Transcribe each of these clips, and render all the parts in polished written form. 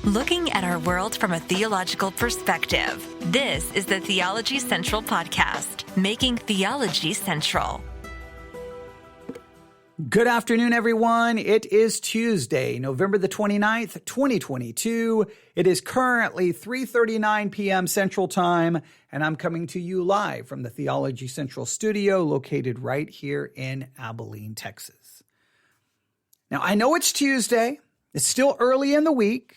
Looking at our world from a theological perspective. This is the Theology Central Podcast, making theology central. Good afternoon, everyone. It is Tuesday, November the 29th, 2022. It is currently 3:39 p.m. Central Time, and I'm coming to you live from the Theology Central studio located right here in Abilene, Texas. Now, I know it's Tuesday. It's still early in the week,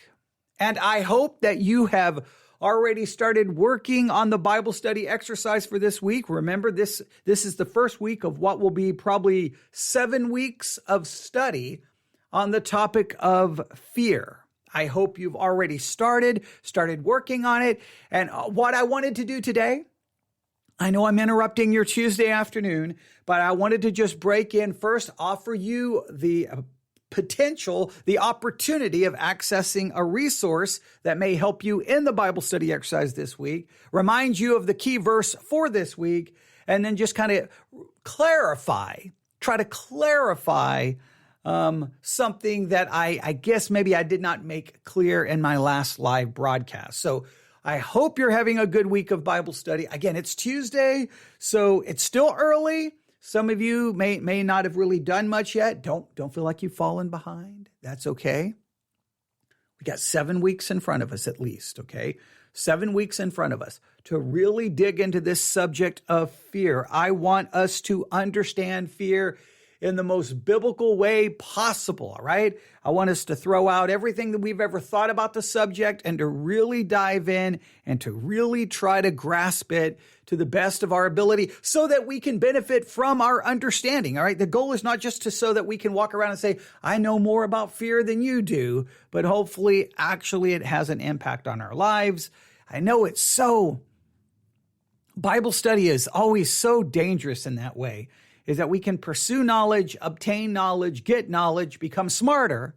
and I hope that you have already started working on the Bible study exercise for this week. Remember, this is the first week of what will be probably 7 weeks of study on the topic of fear. I hope you've already started working on it. And what I wanted to do today, I know I'm interrupting your Tuesday afternoon, but I wanted to just break in first, offer you the opportunity of accessing a resource that may help you in the Bible study exercise this week, remind you of the key verse for this week, and then just kind of try to clarify something that I guess maybe I did not make clear in my last live broadcast. So I hope you're having a good week of Bible study. Again, it's Tuesday, so it's still early. Some of you may not have really done much yet. Don't feel like you've fallen behind. That's okay. We got 7 weeks in front of us at least, okay? 7 weeks in front of us to really dig into this subject of fear. I want us to understand fear in the most biblical way possible, all right? I want us to throw out everything that we've ever thought about the subject and to really dive in and to really try to grasp it to the best of our ability so that we can benefit from our understanding, all right? The goal is not just so that we can walk around and say, I know more about fear than you do, but hopefully, actually, it has an impact on our lives. I know Bible study is always so dangerous in that way, is that we can pursue knowledge, obtain knowledge, get knowledge, become smarter.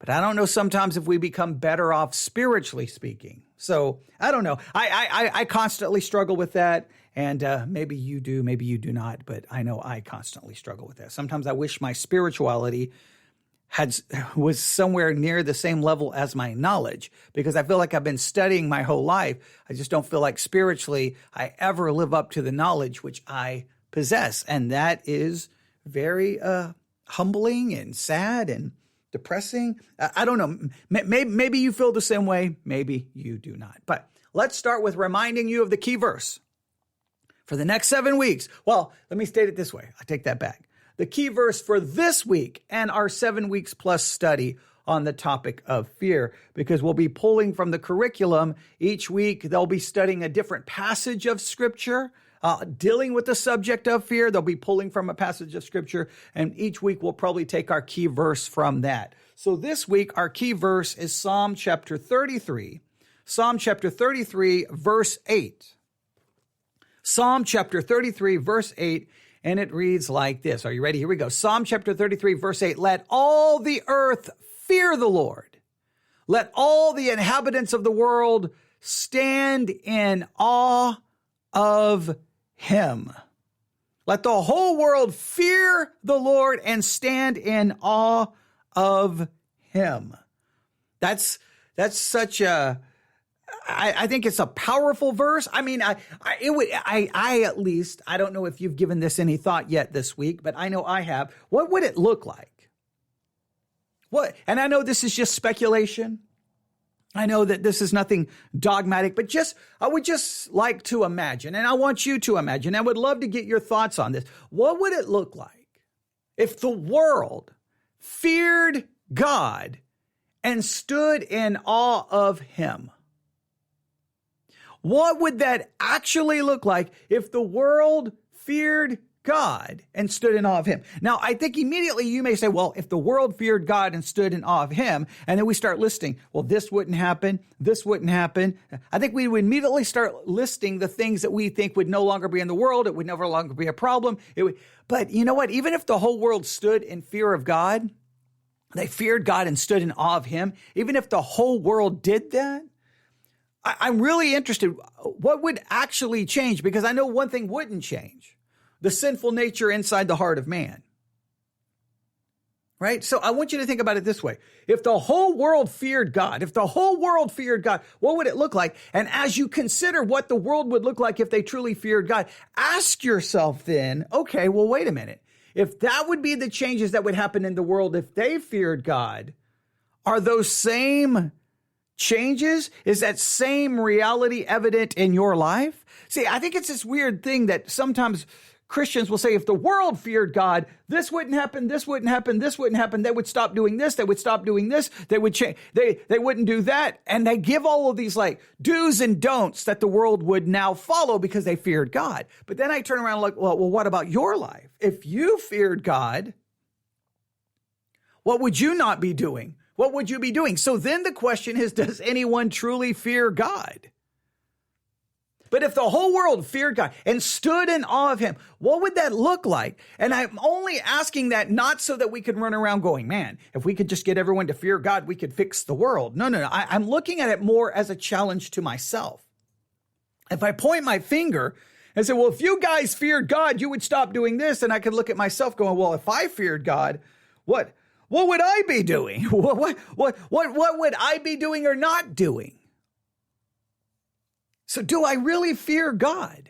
But I don't know sometimes if we become better off spiritually speaking. So I don't know. I constantly struggle with that. And maybe you do, maybe you do not. But I know I constantly struggle with that. Sometimes I wish my spirituality was somewhere near the same level as my knowledge, because I feel like I've been studying my whole life. I just don't feel like spiritually I ever live up to the knowledge which I possess. And that is very humbling and sad and depressing. I don't know. Maybe you feel the same way. Maybe you do not. But let's start with reminding you of the key verse for the next 7 weeks. Well, let me state it this way. I take that back. The key verse for this week and our 7 weeks plus study on the topic of fear, because we'll be pulling from the curriculum each week. They'll be studying a different passage of Scripture, dealing with the subject of fear. They'll be pulling from a passage of Scripture, and each week we'll probably take our key verse from that. So this week, our key verse is Psalm chapter 33. Psalm chapter 33, verse 8. Psalm chapter 33, verse 8, and it reads like this. Are you ready? Here we go. Psalm chapter 33, verse 8. Let all the earth fear the Lord. Let all the inhabitants of the world stand in awe of Him. Let the whole world fear the Lord and stand in awe of Him. That's such a, I think it's a powerful verse. I mean, I at least, I don't know if you've given this any thought yet this week, but I know I have. What would it look like? And I know this is just speculation. I know that this is nothing dogmatic, but I would just like to imagine, and I want you to imagine, I would love to get your thoughts on this. What would it look like if the world feared God and stood in awe of Him? What would that actually look like if the world feared God and stood in awe of Him? Now, I think immediately you may say, well, if the world feared God and stood in awe of Him, and then we start listing, well, this wouldn't happen, this wouldn't happen. I think we would immediately start listing the things that we think would no longer be in the world. It would no longer be a problem. But you know what? Even if the whole world stood in fear of God, they feared God and stood in awe of Him, even if the whole world did that, I'm really interested. What would actually change? Because I know one thing wouldn't change: the sinful nature inside the heart of man. right? So I want you to think about it this way. If the whole world feared God, what would it look like? And as you consider what the world would look like if they truly feared God, ask yourself then, okay, well, wait a minute. If that would be the changes that would happen in the world if they feared God, are those same changes? Is that same reality evident in your life? See, I think it's this weird thing that sometimes Christians will say, if the world feared God, this wouldn't happen, this wouldn't happen, this wouldn't happen. They would stop doing this. They would stop doing this. They would change. They wouldn't do that. And they give all of these like do's and don'ts that the world would now follow because they feared God. But then I turn around and look, well, what about your life? If you feared God, what would you not be doing? What would you be doing? So then the question is, does anyone truly fear God? But if the whole world feared God and stood in awe of him, what would that look like? And I'm only asking that not so that we could run around going, man, if we could just get everyone to fear God, we could fix the world. No. I'm looking at it more as a challenge to myself. If I point my finger and say, well, if you guys feared God, you would stop doing this. And I could look at myself going, well, if I feared God, what would I be doing? What would I be doing or not doing? So do I really fear God?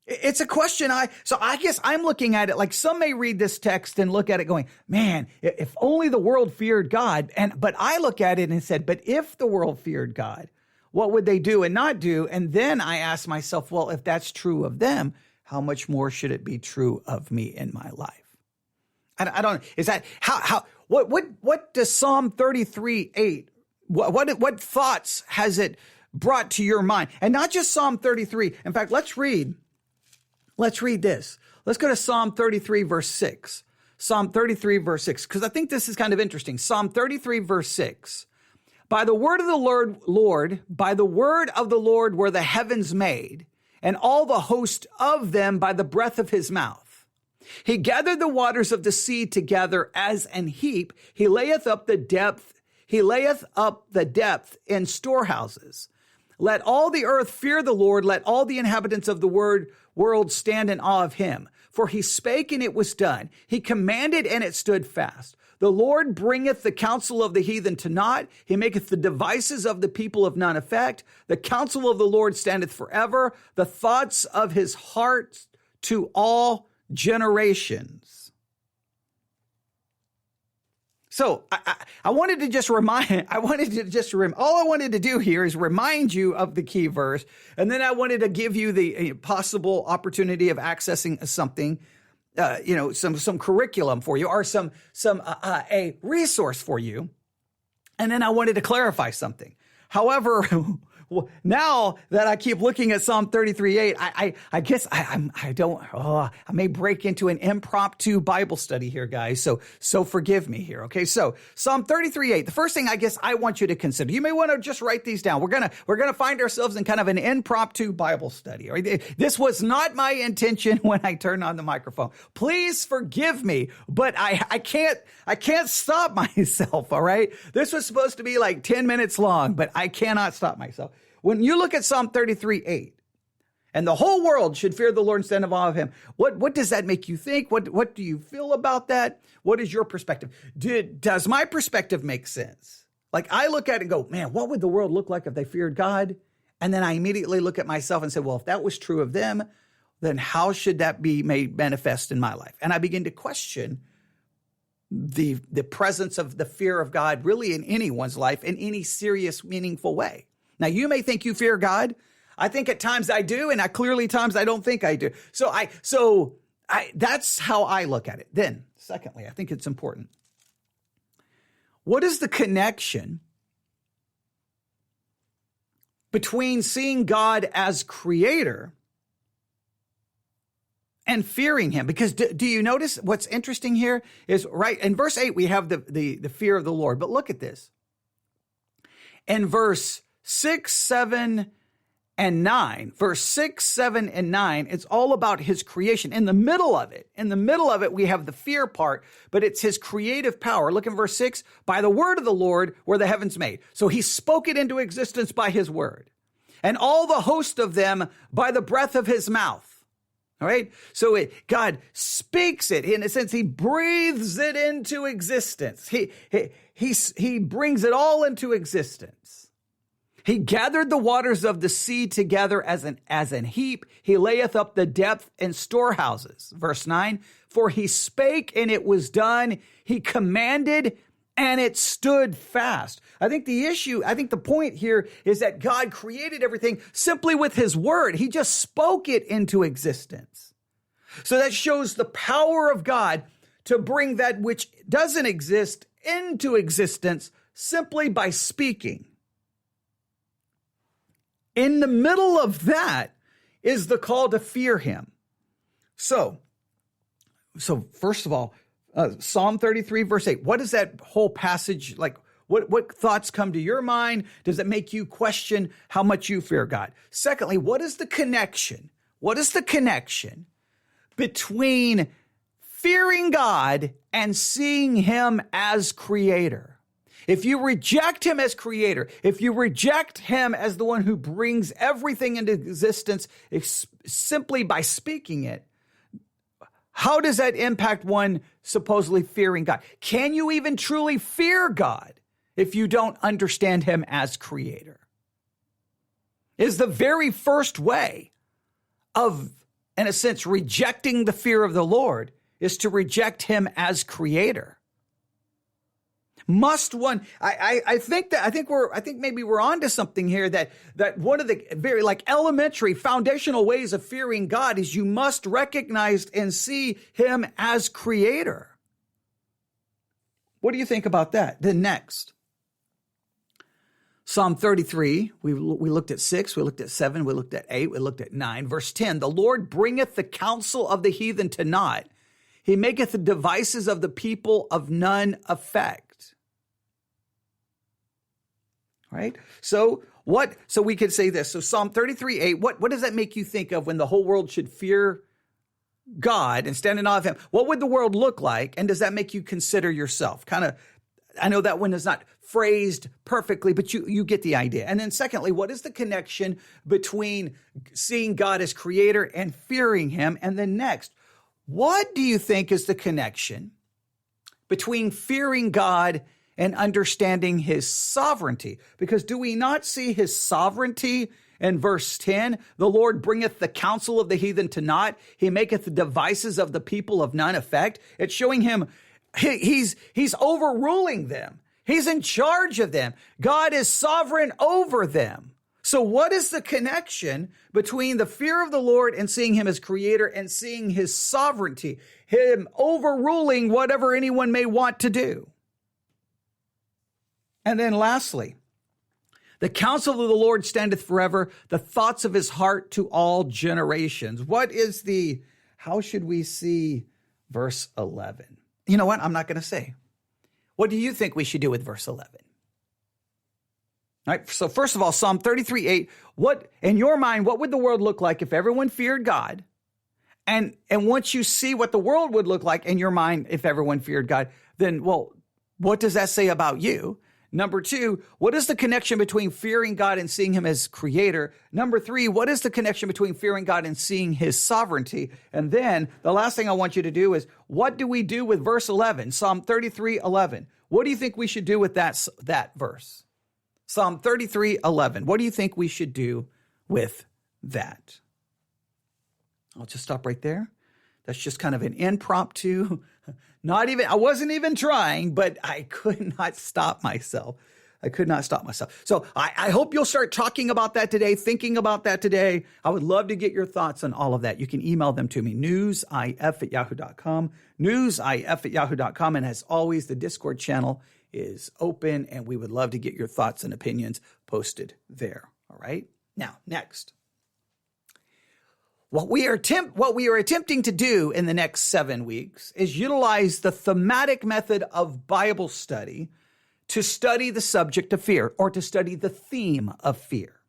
It's a question I guess I'm looking at it like some may read this text and look at it going, man, if only the world feared God. But I look at it and said, but if the world feared God, what would they do and not do? And then I ask myself, well, if that's true of them, how much more should it be true of me in my life? I don't, is that what does Psalm 33:8, what thoughts has it brought to your mind? And not just Psalm 33. In fact, let's read this. Let's go to Psalm 33 verse 6. Psalm 33 verse 6, because I think this is kind of interesting. Psalm 33 verse 6. By the word of the Lord, by the word of the Lord were the heavens made, and all the host of them by the breath of his mouth. He gathered the waters of the sea together as an heap. He layeth up the depth in storehouses. Let all the earth fear the Lord. Let all the inhabitants of the world stand in awe of him. For he spake and it was done. He commanded and it stood fast. The Lord bringeth the counsel of the heathen to naught. He maketh the devices of the people of none effect. The counsel of the Lord standeth forever. The thoughts of his heart to all generations. So I wanted to just all I wanted to do here is remind you of the key verse. And then I wanted to give you the possible opportunity of accessing something, some curriculum for you or a resource for you. And then I wanted to clarify something. However, now that I keep looking at Psalm 33:8, I guess I may break into an impromptu Bible study here, guys. So forgive me here. Okay. So Psalm 33:8, the first thing I guess I want you to consider, you may want to just write these down. We're going to find ourselves in kind of an impromptu Bible study. Right? This was not my intention when I turned on the microphone. Please forgive me, but I can't stop myself. All right. This was supposed to be like 10 minutes long, but I cannot stop myself. When you look at Psalm 33:8, and the whole world should fear the Lord and stand in awe of him, what does that make you think? What do you feel about that? What is your perspective? Does my perspective make sense? Like I look at it and go, man, what would the world look like if they feared God? And then I immediately look at myself and say, well, if that was true of them, then how should that be made manifest in my life? And I begin to question the presence of the fear of God really in anyone's life in any serious, meaningful way. Now, you may think you fear God. I think at times I do, and clearly times I don't think I do. So that's how I look at it. Then, secondly, I think it's important. What is the connection between seeing God as creator and fearing him? Because do you notice what's interesting here is right in verse 8, we have the fear of the Lord. But look at this. In verse 6, 7, and 9, verse 6, 7, and 9, it's all about his creation. In the middle of it, we have the fear part, but it's his creative power. Look in verse 6, by the word of the Lord were the heavens made. So he spoke it into existence by his word, and all the host of them by the breath of his mouth. All right. So God speaks it. In a sense, he breathes it into existence. He brings it all into existence. He gathered the waters of the sea together as an heap. He layeth up the depth in storehouses. Verse 9, for he spake and it was done. He commanded and it stood fast. I think the point here is that God created everything simply with his word. He just spoke it into existence. So that shows the power of God to bring that which doesn't exist into existence simply by speaking. In the middle of that is the call to fear him. So first of all, Psalm 33, verse 8, what is that whole passage like? What thoughts come to your mind? Does it make you question how much you fear God? Secondly, what is the connection? What is the connection between fearing God and seeing him as creator? If you reject him as creator, if you reject him as the one who brings everything into existence simply by speaking it, how does that impact one supposedly fearing God? Can you even truly fear God if you don't understand him as creator? Is the very first way of, in a sense, rejecting the fear of the Lord is to reject him as creator. Must one, I think maybe we're onto something here that one of the very elementary foundational ways of fearing God is you must recognize and see him as creator. What do you think about that? Then next, Psalm 33, we looked at 6, we looked at 7, we looked at 8, we looked at 9. Verse 10, the Lord bringeth the counsel of the heathen to naught. He maketh the devices of the people of none effect. Right? So we could say this. So Psalm 33, 8, what does that make you think of when the whole world should fear God and stand in awe of him? What would the world look like? And does that make you consider yourself? I know that one is not phrased perfectly, but you get the idea. And then secondly, what is the connection between seeing God as creator and fearing him? And then next, what do you think is the connection between fearing God and understanding his sovereignty? Because do we not see his sovereignty in verse 10? The Lord bringeth the counsel of the heathen to naught. He maketh the devices of the people of none effect. It's showing him he's overruling them. He's in charge of them. God is sovereign over them. So what is the connection between the fear of the Lord and seeing him as creator and seeing his sovereignty, him overruling whatever anyone may want to do? And then lastly, the counsel of the Lord standeth forever, the thoughts of his heart to all generations. How should we see verse 11? You know what? I'm not going to say. What do you think we should do with verse 11? All right. So first of all, Psalm 33, 8, in your mind, what would the world look like if everyone feared God? And once you see what the world would look like in your mind, if everyone feared God, then, what does that say about you? Number 2, what is the connection between fearing God and seeing him as creator? Number 3, what is the connection between fearing God and seeing his sovereignty? And then the last thing I want you to do is, what do we do with verse 11, Psalm 33, 11? What do you think we should do with that verse? Psalm 33, 11. What do you think we should do with that? I'll just stop right there. That's just kind of an impromptu, I wasn't even trying, but I could not stop myself. So I hope you'll start talking about that today, thinking about that today. I would love to get your thoughts on all of that. You can email them to me, newsif@yahoo.com, newsif@yahoo.com. And as always, the Discord channel is open, and we would love to get your thoughts and opinions posted there. All right. Now, next. What we are attempting to do in the next 7 weeks is utilize the thematic method of Bible study to study the subject of fear, or to study the theme of fear.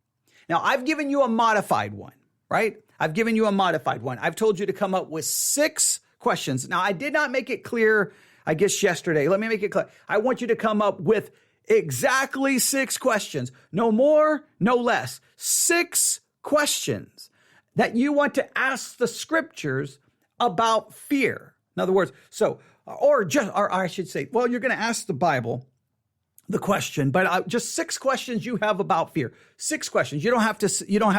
Now, I've given you a modified one, right? I've told you to come up with 6 questions. Now, I did not make it clear, I guess, yesterday. Let me make it clear. I want you to come up with exactly 6 questions. No more, no less. 6 questions that you want to ask the scriptures about fear. In other words, or I should say, well, you're going to ask the Bible the question, but just 6 questions you have about fear. 6 questions. You don't have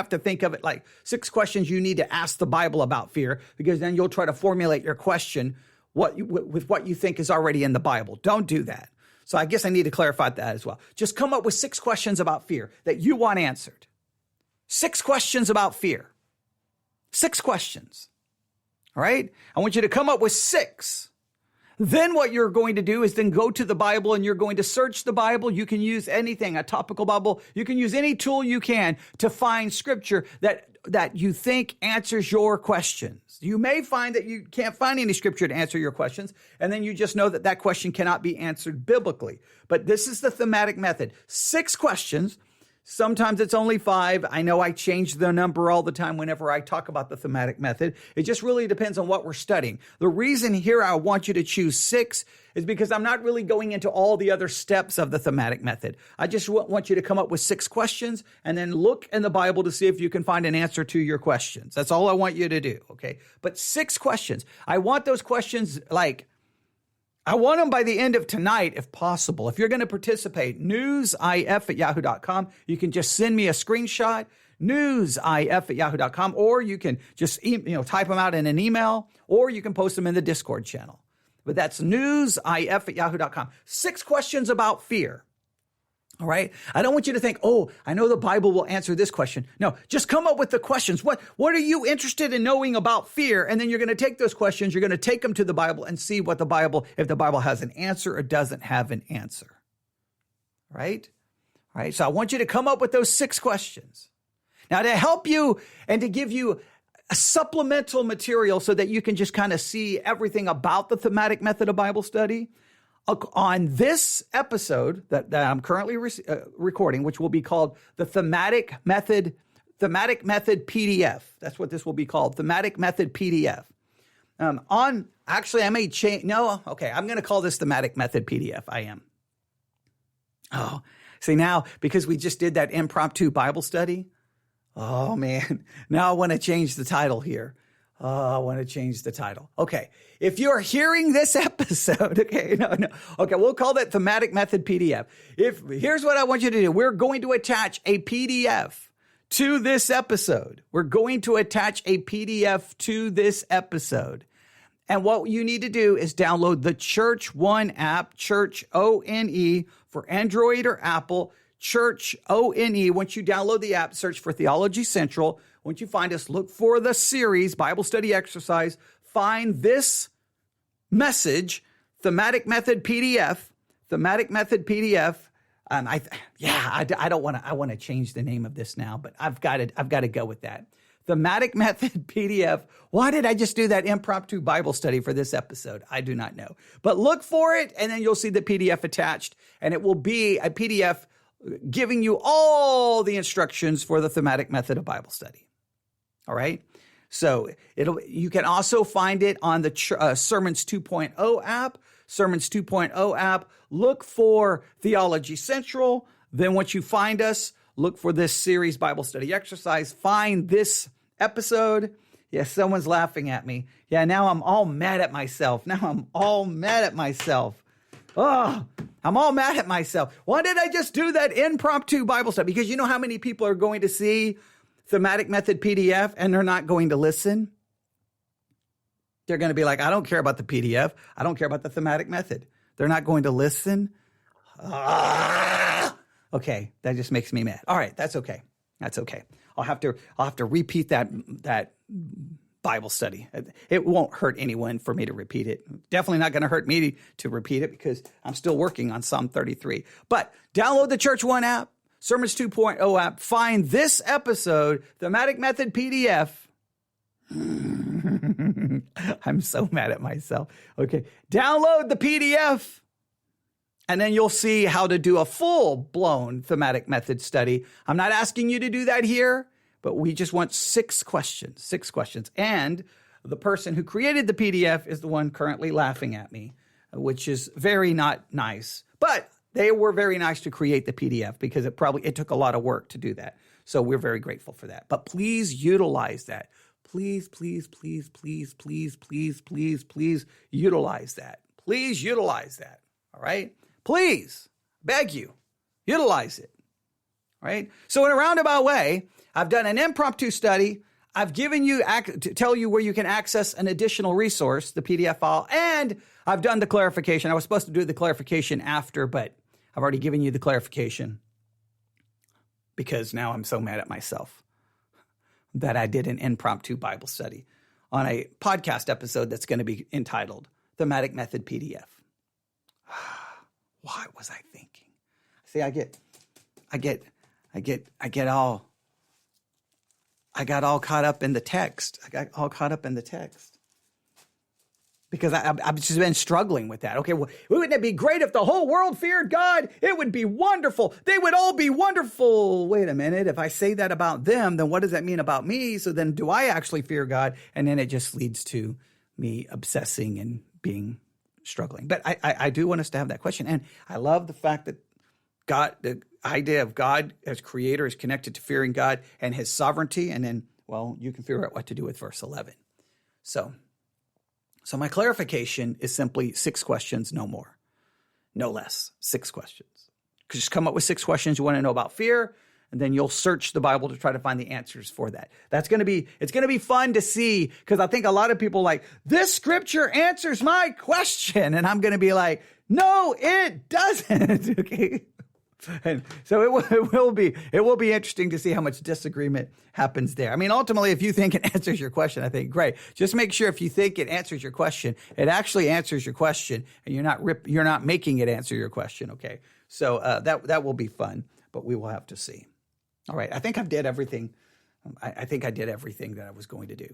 to think of it like 6 questions you need to ask the Bible about fear, because then you'll try to formulate your question with what you think is already in the Bible. Don't do that. So I guess I need to clarify that as well. Just come up with 6 questions about fear that you want answered. 6 questions about fear. 6 questions. All right? I want you to come up with 6. Then what you're going to do is then go to the Bible and you're going to search the Bible. You can use anything, a topical Bible. You can use any tool you can to find scripture that you think answers your questions. You may find that you can't find any scripture to answer your questions, and then you just know that question cannot be answered biblically. But this is the thematic method. 6 questions. Sometimes it's only 5. I know I change the number all the time whenever I talk about the thematic method. It just really depends on what we're studying. The reason here I want you to choose 6 is because I'm not really going into all the other steps of the thematic method. I just want you to come up with 6 questions and then look in the Bible to see if you can find an answer to your questions. That's all I want you to do, okay? But 6 questions. I want those questions I want them by the end of tonight, if possible. If you're going to participate, newsif@yahoo.com. You can just send me a screenshot, newsif@yahoo.com, or you can just type them out in an email, or you can post them in the Discord channel. But that's newsif@yahoo.com. 6 questions about fear. All right. I don't want you to think, oh, I know the Bible will answer this question. No, just come up with the questions. What are you interested in knowing about fear? And then you're going to take those questions. You're going to take them to the Bible and see if the Bible has an answer or doesn't have an answer. Right? All right. So I want you to come up with those 6 questions. Now, to help you and to give you a supplemental material so that you can just kind of see everything about the thematic method of Bible study, on this episode that I'm currently recording, which will be called the Thematic Method PDF. That's what this will be called, Thematic Method PDF. I may change. No, okay. I'm going to call this Thematic Method PDF. I am. Oh, see now, because we just did that impromptu Bible study. Oh man, now I want to change the title here. Oh, I want to change the title. Okay. If you're hearing this episode, okay, we'll call that Thematic Method PDF. Here's what I want you to do. We're going to attach a PDF to this episode. And what you need to do is download the Church One app, Church ONE for Android or Apple, Church ONE. Once you download the app, search for Theology Central. Once you find us, look for the series, Bible Study Exercise. Find this message, Thematic Method PDF. Thematic Method PDF. I want to change the name of this now, but I've got to go with that. Thematic Method PDF. Why did I just do that impromptu Bible study for this episode? I do not know. But look for it, and then you'll see the PDF attached, and it will be a PDF giving you all the instructions for the thematic method of Bible study. All right. So you can also find it on the Sermons 2.0 app. Sermons 2.0 app. Look for Theology Central. Then once you find us, look for this series Bible study exercise. Find this episode. Yes, someone's laughing at me. Yeah, now I'm all mad at myself. Oh, I'm all mad at myself. Why did I just do that impromptu Bible study? Because you know how many people are going to see Thematic Method PDF and they're not going to listen? They're going to be like, I don't care about the PDF. I don't care about the Thematic Method. They're not going to listen. Okay, that just makes me mad. All right, that's okay. I'll have to repeat that Bible study. It won't hurt anyone for me to repeat it. Definitely not going to hurt me to repeat it because I'm still working on Psalm 33. But download the Church One app, Sermons 2.0 app. Find this episode, Thematic Method PDF. I'm so mad at myself. Okay, download the PDF. And then you'll see how to do a full-blown thematic method study. I'm not asking you to do that here, but we just want 6 questions. And the person who created the PDF is the one currently laughing at me, which is very not nice. But they were very nice to create the PDF because it took a lot of work to do that. So we're very grateful for that. But please utilize that. Please utilize that. Please utilize that. All right? Please, beg you, utilize it. All right? So in a roundabout way, I've done an impromptu study. I've given you to tell you where you can access an additional resource, the PDF file, and I've done the clarification. I was supposed to do the clarification after, but I've already given you the clarification because now I'm so mad at myself that I did an impromptu Bible study on a podcast episode that's going to be entitled Thematic Method PDF. What was I thinking? See, I got all caught up in the text. Because I've just been struggling with that. Okay, well, wouldn't it be great if the whole world feared God? It would be wonderful. They would all be wonderful. Wait a minute. If I say that about them, then what does that mean about me? So then do I actually fear God? And then it just leads to me obsessing and being struggling. But I do want us to have that question. And I love the fact that God, the idea of God as creator is connected to fearing God and his sovereignty. And then, well, you can figure out what to do with verse 11. So my clarification is simply 6 questions, no more, no less, 6 questions. Just come up with 6 questions you want to know about fear, and then you'll search the Bible to try to find the answers for that. It's going to be fun to see, because I think a lot of people like, this scripture answers my question. And I'm going to be like, no, it doesn't. Okay. And so it will be interesting to see how much disagreement happens there. I mean, ultimately, if you think it answers your question, I think great. Just make sure if you think it answers your question, it actually answers your question, and you're not making it answer your question. Okay, so that will be fun, but we will have to see. All right, I think I did everything. I think I did everything that I was going to do.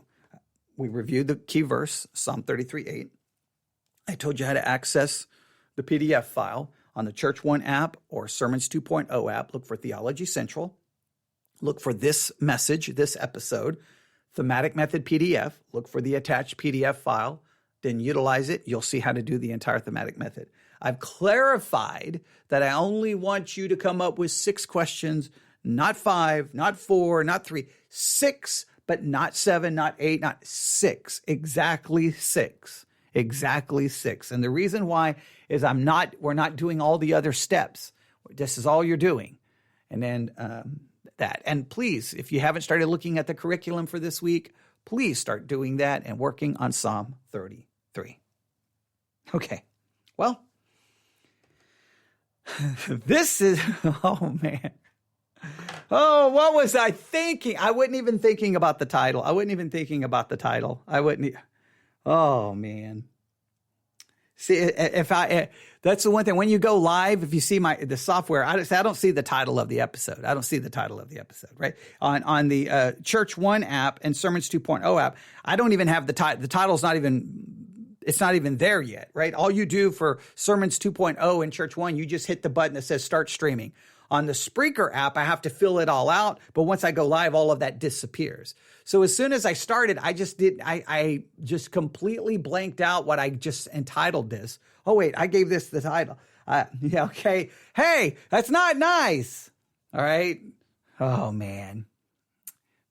We reviewed the key verse, Psalm 33:8. I told you how to access the PDF file. On the Church One app or Sermons 2.0 app, look for Theology Central. Look for this message, this episode, Thematic Method PDF. Look for the attached PDF file. Then utilize it. You'll see how to do the entire thematic method. I've clarified that I only want you to come up with 6 questions, not 5, not 4, not 3, 6, but not 7, not 8, not 6. Exactly 6. Exactly 6. And the reason why is we're not doing all the other steps. This is all you're doing. And then that. And please, if you haven't started looking at the curriculum for this week, please start doing that and working on Psalm 33. Okay. Well, this is, oh man. Oh, what was I thinking? I wasn't even thinking about the title. Oh man. See, that's the one thing. When you go live, if you see the software, I don't see the title of the episode. Right? On the Church One app and Sermons 2.0 app, I don't even have the title. The title's not even there yet, right? All you do for Sermons 2.0 and Church One, you just hit the button that says start streaming. On the Spreaker app, I have to fill it all out, but once I go live, all of that disappears. So as soon as I started, I just completely blanked out what I just entitled this. Oh, wait, I gave this the title. Yeah, okay. Hey, that's not nice. All right. Oh, man.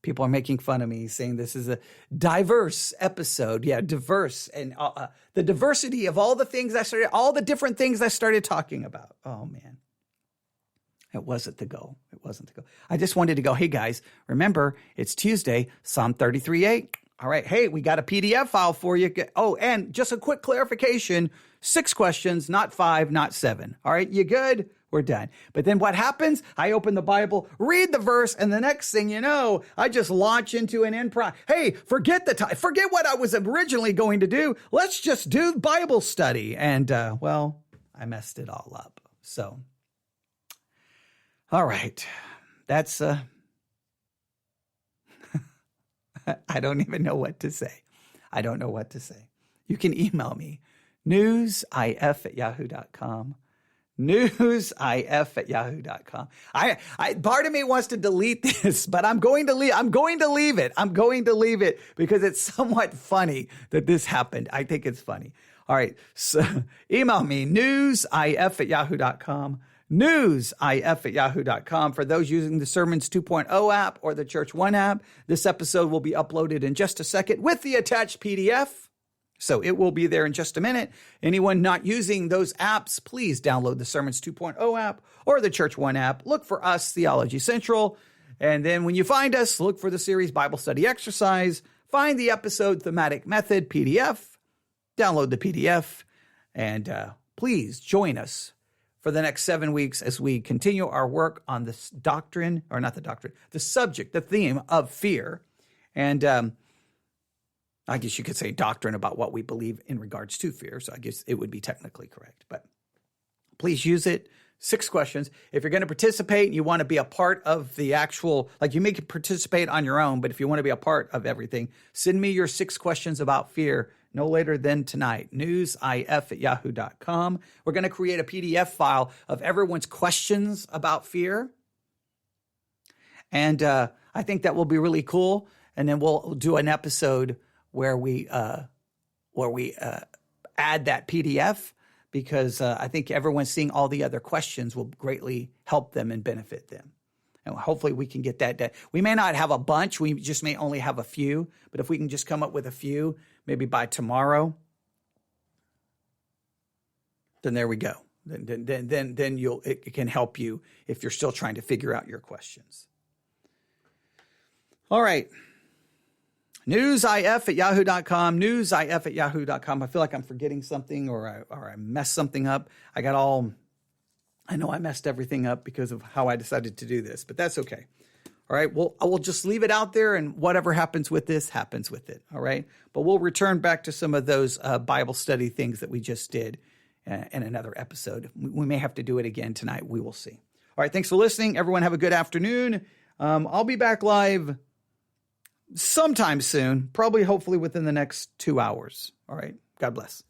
People are making fun of me, saying this is a diverse episode. Yeah, diverse. And the diversity of all the different things I started talking about. Oh, man. It wasn't the goal. I just wanted to go, hey, guys, remember, it's Tuesday, Psalm 33:8. All right, hey, we got a PDF file for you. Oh, and just a quick clarification, 6 questions, not 5, not 7. All right, you good? We're done. But then what happens? I open the Bible, read the verse, and the next thing you know, I just launch into an improv. Hey, forget what I was originally going to do. Let's just do Bible study. And, well, I messed it all up. So, all right, that's, I don't even know what to say. You can email me, newsif@yahoo.com, newsif@yahoo.com. Part of me wants to delete this, but I'm going to leave it because it's somewhat funny that this happened. I think it's funny. All right, so email me, newsif@yahoo.com, newsif@yahoo.com. For those using the Sermons 2.0 app or the Church One app, this episode will be uploaded in just a second with the attached PDF. So it will be there in just a minute. Anyone not using those apps, please download the Sermons 2.0 app or the Church One app. Look for us, Theology Central. And then when you find us, look for the series Bible Study Exercise. Find the episode Thematic Method PDF. Download the PDF. And please join us for the next 7 weeks as we continue our work on this doctrine, or not the doctrine, the subject, the theme of fear. And I guess you could say doctrine about what we believe in regards to fear. So I guess it would be technically correct. But please use it. 6 questions. If you're going to participate and you want to be a part of the actual, like you may participate on your own, but if you want to be a part of everything, send me your 6 questions about fear no later than tonight. newsif@yahoo.com. We're going to create a PDF file of everyone's questions about fear. And I think that will be really cool. And then we'll do an episode where we add that PDF, because I think everyone seeing all the other questions will greatly help them and benefit them. And hopefully we can get that done. We may not have a bunch. We just may only have a few. But if we can just come up with a few, maybe by tomorrow, then there we go. Then it can help you if you're still trying to figure out your questions. All right. newsif@yahoo.com, newsif@yahoo.com. I feel like I'm forgetting something or I messed something up. I know I messed everything up because of how I decided to do this, but that's okay. All right. Well, I will just leave it out there, and whatever happens with this happens with it. All right. But we'll return back to some of those Bible study things that we just did in another episode. We may have to do it again tonight. We will see. All right. Thanks for listening. Everyone have a good afternoon. I'll be back live sometime soon, probably hopefully within the next 2 hours. All right. God bless.